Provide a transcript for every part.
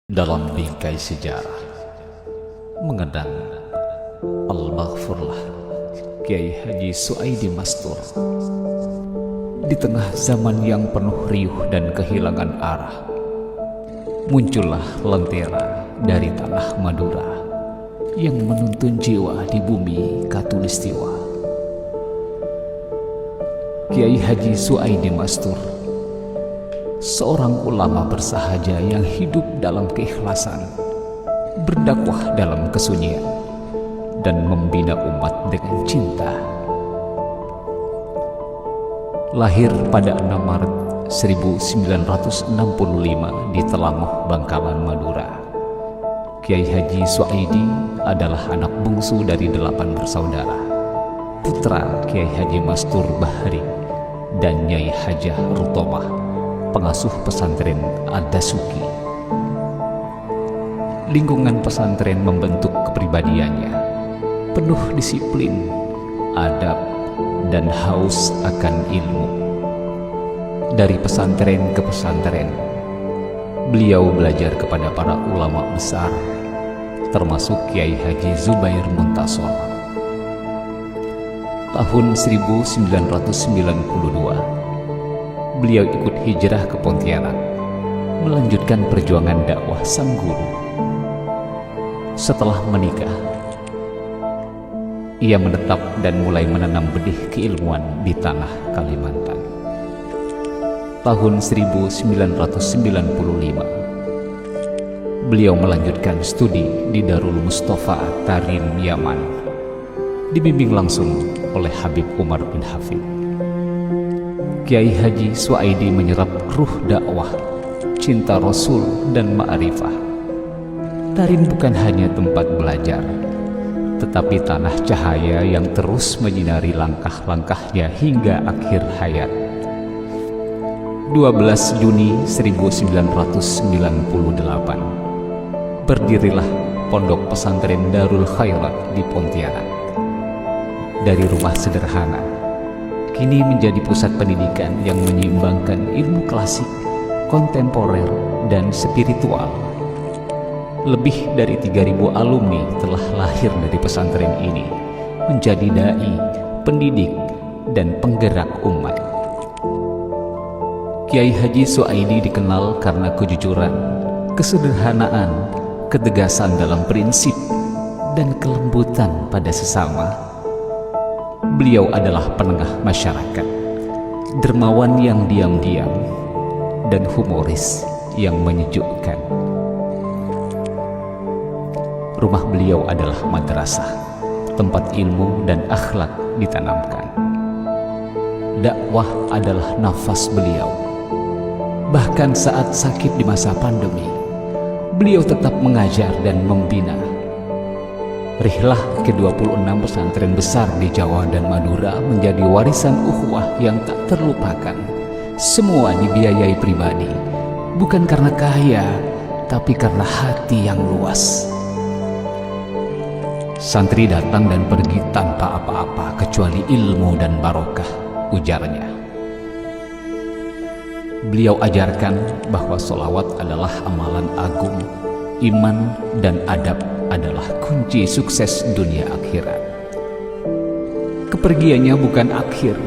Dalam bingkai sejarah mengenang Al-Maghfurlah Kiai Haji Suaidi Mastur di tengah zaman yang penuh riuh dan kehilangan arah. Muncullah lentera dari tanah Madura yang menuntun jiwa di bumi Katulistiwa. Kiai Haji Suaidi Mastur, seorang ulama bersahaja yang hidup dalam keikhlasan, berdakwah dalam kesunyian, dan membina umat dengan cinta. Lahir pada 6 Maret 1965 di Telangoh, Bangkalan, Madura. Kiai Haji Suaidi adalah anak bungsu dari 8 bersaudara, putra Kiai Haji Mastur Bahri dan Nyai Hajah Rutomah, pengasuh pesantren Ad-Dasuki. Lingkungan pesantren membentuk kepribadiannya, penuh disiplin, adab, dan haus akan ilmu. Dari pesantren ke pesantren, beliau belajar kepada para ulama besar, termasuk Kiai Haji Zubair Muntasor. Tahun 1992, beliau ikut hijrah ke Pontianak, melanjutkan perjuangan dakwah sang guru. Setelah menikah, ia menetap dan mulai menanam benih keilmuan di tanah Kalimantan. Tahun 1995, beliau melanjutkan studi di Darul Mustafa Tarim, Yaman, dibimbing langsung oleh Habib Umar bin Hafid. Kiai Haji Suaidi menyerap ruh dakwah, cinta Rasul, dan ma'rifah. Tarim bukan hanya tempat belajar, tetapi tanah cahaya yang terus menyinari langkah-langkahnya hingga akhir hayat. 12 Juni 1998, berdirilah Pondok Pesantren Darul Khairat di Pontianak. Dari rumah sederhana, kini menjadi pusat pendidikan yang menyeimbangkan ilmu klasik, kontemporer, dan spiritual. Lebih dari 3.000 alumni telah lahir dari pesantren ini, menjadi dai, pendidik, dan penggerak umat. Kiai Haji Suaidi dikenal karena kejujuran, kesederhanaan, ketegasan dalam prinsip, dan kelembutan pada sesama. Beliau adalah penengah masyarakat, dermawan yang diam-diam, dan humoris yang menyejukkan. Rumah beliau adalah madrasah, tempat ilmu dan akhlak ditanamkan. Dakwah adalah nafas beliau. Bahkan saat sakit di masa pandemi, beliau tetap mengajar dan membina. Rihlah ke-26 pesantren besar di Jawa dan Madura menjadi warisan ukhuwah yang tak terlupakan. Semua dibiayai pribadi, bukan karena kaya, tapi karena hati yang luas. Santri datang dan pergi tanpa apa-apa kecuali ilmu dan barokah, ujarnya. Beliau ajarkan bahwa sholawat adalah amalan agung, iman dan adab adalah kunci sukses dunia akhirat. Kepergiannya bukan akhir,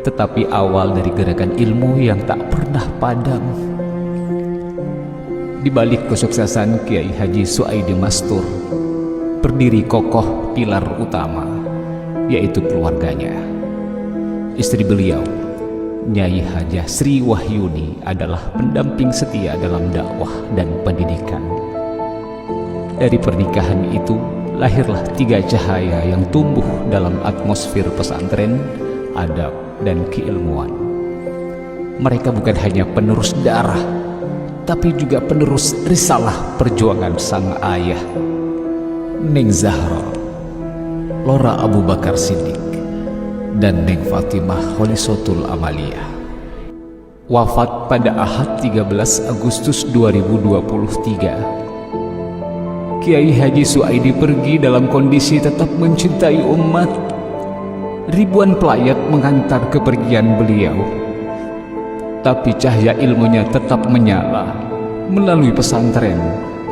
tetapi awal dari gerakan ilmu yang tak pernah padam. Di balik kesuksesan Kiai Haji Suaidi Mastur, berdiri kokoh pilar utama, yaitu keluarganya. Istri beliau, Nyai Hajah Sri Wahyuni, adalah pendamping setia dalam dakwah dan pendidikan. Dari pernikahan itu lahirlah 3 cahaya yang tumbuh dalam atmosfer pesantren, adab, dan keilmuan. Mereka bukan hanya penerus darah, tapi juga penerus risalah perjuangan sang ayah, Neng Zahra, Lora Abu Bakar Siddiq, dan Neng Fatimah Kholisotul Amaliyah. Wafat pada Ahad 13 Agustus 2023. Kiai Haji Suaidi pergi dalam kondisi tetap mencintai umat. Ribuan pelayat mengantar kepergian beliau, tapi cahaya ilmunya tetap menyala, melalui pesantren,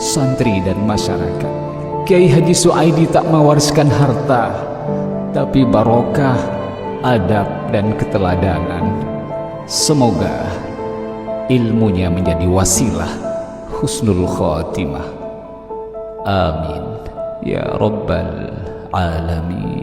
santri dan masyarakat. Kiai Haji Suaidi tak mewariskan harta, tapi barokah, adab dan keteladanan. Semoga ilmunya menjadi wasilah husnul khatimah. Amin ya rabbal alamin.